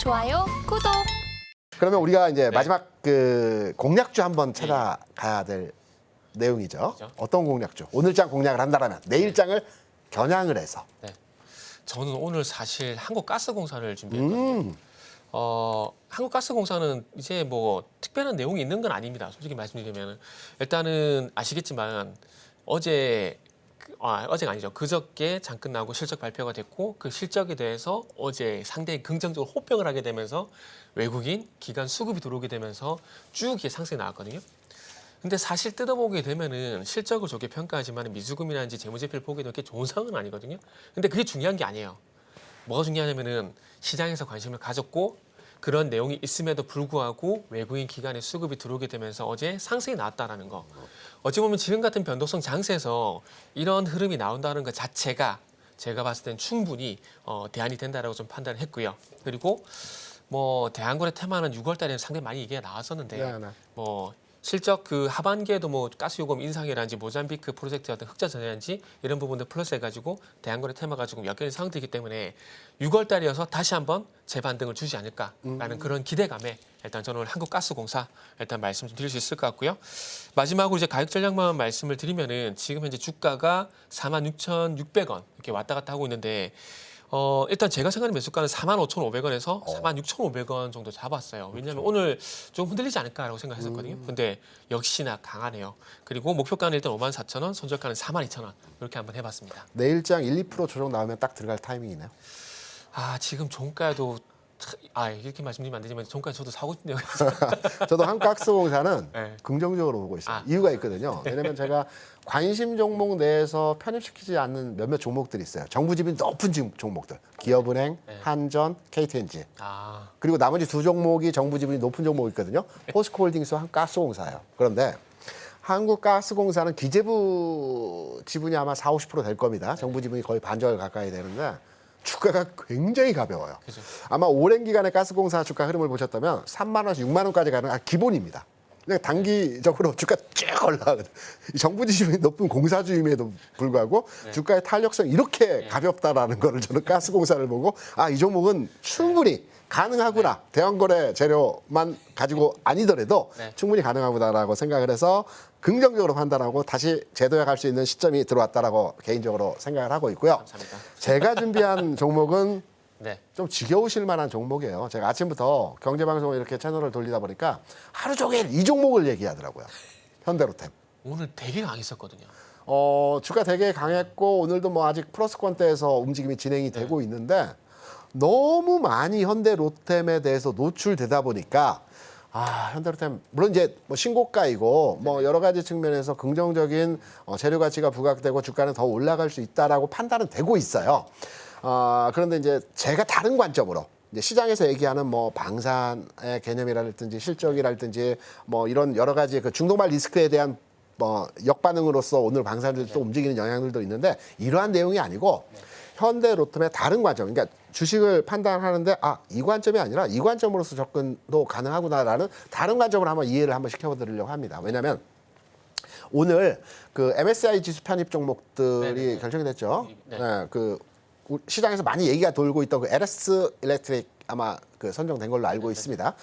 좋아요, 구독. 그러면 우리가 이제 마지막 그 공략주 한번 찾아가야 될 내용이죠. 그렇죠. 어떤 공략주? 오늘장 공략을 한다라면 내일장을 겨냥을 해서. 네. 저는 오늘 사실 한국가스공사를 준비했거든요. 한국가스공사는 이제 뭐 특별한 내용이 있는 건 아닙니다. 솔직히 말씀드리면 일단은 아시겠지만 어제가 아니죠. 그저께 잠깐 나오고 실적 발표가 됐고 그 실적에 대해서 어제 상당히 긍정적으로 호평을 하게 되면서 외국인 기관 수급이 들어오게 되면서 쭉 이게 상승이 나왔거든요. 근데 사실 뜯어보게 되면은 실적을 좋게 평가하지만 미수금이라든지 재무제표를 보기에도 그렇게 좋은 상황은 아니거든요. 근데 그게 중요한 게 아니에요. 뭐가 중요하냐면은 시장에서 관심을 가졌고 그런 내용이 있음에도 불구하고 외국인 기관의 수급이 들어오게 되면서 어제 상승이 나왔다라는 거. 어찌 보면 지금 같은 변동성 장세에서 이런 흐름이 나온다는 것 자체가 제가 봤을 땐 충분히 대안이 된다라고 좀 판단했고요. 그리고 뭐 대한거래 테마는 6월 달에는 상당히 많이 얘기가 나왔었는데 뭐 실적 그 하반기에도 뭐 가스요금 인상이라든지 모잠비크 프로젝트 같은 흑자 전환인지 이런 부분들 플러스 해가지고 대한거래 테마 가지고 엮여있는 상황들이기 때문에 6월 달이어서 다시 한번 재반등을 주지 않을까라는 그런 기대감에 일단 저는 오늘 한국가스공사 일단 말씀 좀 드릴 수 있을 것 같고요. 마지막으로 이제 가격 전략만 말씀을 드리면은 지금 현재 주가가 46,600원 이렇게 왔다 갔다 하고 있는데 일단 제가 생각하는 매수가는 45,500원에서 46,500원 정도 잡았어요. 왜냐하면 오늘 좀 흔들리지 않을까라고 생각했었거든요. 근데 역시나 강하네요. 그리고 목표가는 일단 54,000원, 손절가는 42,000원 이렇게 한번 해봤습니다. 내일장 1~2% 조정 나오면 딱 들어갈 타이밍이네요. 지금 종가도 이렇게 말씀드리면 안 되지만 종가 저도 사고 싶네요. 저도 한국가스공사는 네. 긍정적으로 보고 있어요. 이유가 있거든요. 왜냐하면 제가 관심 종목 내에서 편입시키지 않는 몇몇 종목들이 있어요. 정부 지분이 높은 종목들. 기업은행, 한전, KTNG. 그리고 나머지 두 종목이 정부 지분이 높은 종목이 있거든요. 포스코홀딩스와 한국가스공사예요. 그런데 한국가스공사는 기재부 지분이 아마 40~50% 될 겁니다. 정부 지분이 거의 반절 가까이 되는데 주가가 굉장히 가벼워요. 그죠. 아마 오랜 기간의 가스공사 주가 흐름을 보셨다면 3만 원에서 6만 원까지 가는 기본입니다. 그러니까 단기적으로 주가 쭉 올라가거든요. 정부 지분이 높은 공사주임에도 불구하고 주가의 탄력성이 이렇게 가볍다라는 거를 저는 가스공사를 보고 이 종목은 충분히 가능하구나. 대형거래 재료만 가지고 아니더라도 충분히 가능하구나라고 생각을 해서 긍정적으로 판단하고 다시 재도약할 수 있는 시점이 들어왔다라고 개인적으로 생각을 하고 있고요. 감사합니다. 제가 준비한 종목은 네. 좀 지겨우실 만한 종목이에요. 제가 아침부터 경제방송을 이렇게 채널을 돌리다 보니까 하루 종일 이 종목을 얘기하더라고요. 현대로템. 오늘 되게 강했었거든요. 주가 되게 강했고 오늘도 뭐 아직 플러스권대에서 움직임이 진행이 되고 있는데 너무 많이 현대로템에 대해서 노출되다 보니까 현대로템 물론 이제 뭐 신고가이고 뭐 여러 가지 측면에서 긍정적인 재료 가치가 부각되고 주가는 더 올라갈 수 있다라고 판단은 되고 있어요. 그런데 이제 제가 다른 관점으로 이제 시장에서 얘기하는 뭐 방산의 개념이라든지 실적이라든지 뭐 이런 여러 가지 그 중도발 리스크에 대한 뭐 역반응으로서 오늘 방산들도 움직이는 영향들도 있는데 이러한 내용이 아니고 현대로템의 다른 관점, 그러니까 주식을 판단하는데 이 관점이 아니라 이 관점으로서 접근도 가능하구나라는 다른 관점을 한번 이해를 한번 시켜드리려고 합니다. 왜냐하면 오늘 그 MSCI 지수 편입 종목들이 결정이 됐죠. 그 시장에서 많이 얘기가 돌고 있던 그 LS 일렉트릭 아마 그 선정된 걸로 알고 있습니다.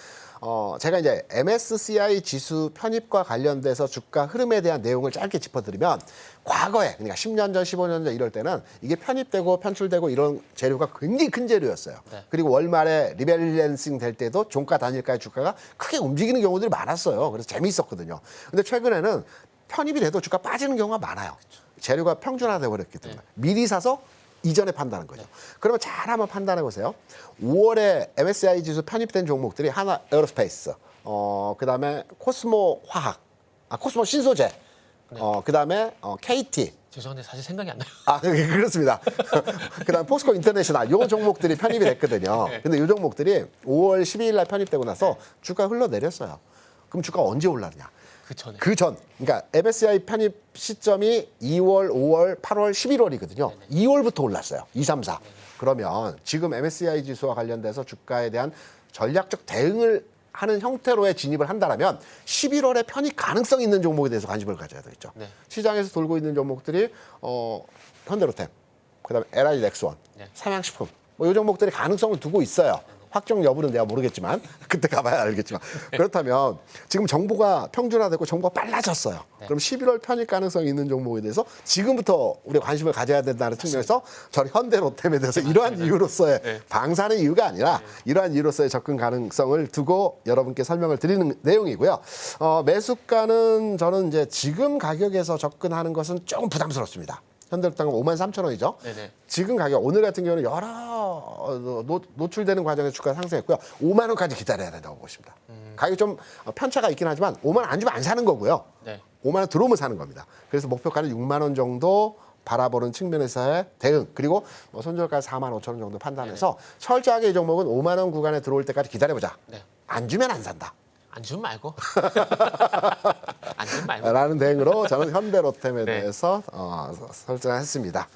제가 이제 MSCI 지수 편입과 관련돼서 주가 흐름에 대한 내용을 짧게 짚어드리면 과거에 그러니까 10년 전, 15년 전 이럴 때는 이게 편입되고 편출되고 이런 재료가 굉장히 큰 재료였어요. 그리고 월말에 리밸런싱 될 때도 종가 단일가의 주가가 크게 움직이는 경우들이 많았어요. 그래서 재미있었거든요. 근데 최근에는 편입이 돼도 주가 빠지는 경우가 많아요. 재료가 평준화돼 버렸기 때문에 미리 사서 이전에 판단한 거죠. 그러면 잘 한번 판단해 보세요. 5월에 MSCI 지수 편입된 종목들이 하나 에어로스페이스, 그다음에 코스모 화학, 코스모 신소재, 그다음에 KT. 죄송한데 사실 생각이 안 나요. 그렇습니다. 그다음 포스코 인터내셔널 요 종목들이 편입이 됐거든요. 근데 요 종목들이 5월 12일 날 편입되고 나서 주가 흘러내렸어요. 그럼 주가 언제 올랐냐? 그 전, 그러니까 MSCI 편입 시점이 2월, 5월, 8월, 11월이거든요. 2월부터 올랐어요. 2, 3, 4. 그러면 지금 MSCI 지수와 관련돼서 주가에 대한 전략적 대응을 하는 형태로의 진입을 한다면 11월에 편입 가능성 있는 종목에 대해서 관심을 가져야 되겠죠. 시장에서 돌고 있는 종목들이 현대로템, 그다음에 LI 넥스원, 삼양식품 뭐 이 종목들이 가능성을 두고 있어요. 확정 여부는 내가 모르겠지만 그때 가봐야 알겠지만 그렇다면 지금 정보가 평준화되고 정보가 빨라졌어요. 그럼 11월 편입 가능성이 있는 종목에 대해서 지금부터 우리가 관심을 가져야 된다는 측면에서 저는 현대로템에 대해서 이러한 이유로서의 네. 방사능 이유가 아니라 이러한 이유로서의 접근 가능성을 두고 여러분께 설명을 드리는 내용이고요. 매수가는 저는 이제 지금 가격에서 접근하는 것은 조금 부담스럽습니다. 현대로템은 53,000원이죠. 네네. 지금 가격 오늘 같은 경우는 여러 노출되는 과정에서 주가 상승했고요. 5만 원까지 기다려야 된다고 보십니다. 가격이 좀 편차가 있긴 하지만 5만 원 안 주면 안 사는 거고요. 네. 5만 원 들어오면 사는 겁니다. 그래서 목표가는 6만 원 정도 바라보는 측면에서의 대응, 그리고 손절가는 4만 5천 원 정도 판단해서 철저하게 이 종목은 5만 원 구간에 들어올 때까지 기다려보자. 네. 안 주면 안 산다. 안 주면 말고. 안 주면 말고. 라는 대응으로 저는 현대로템에 네. 대해서 설정했습니다.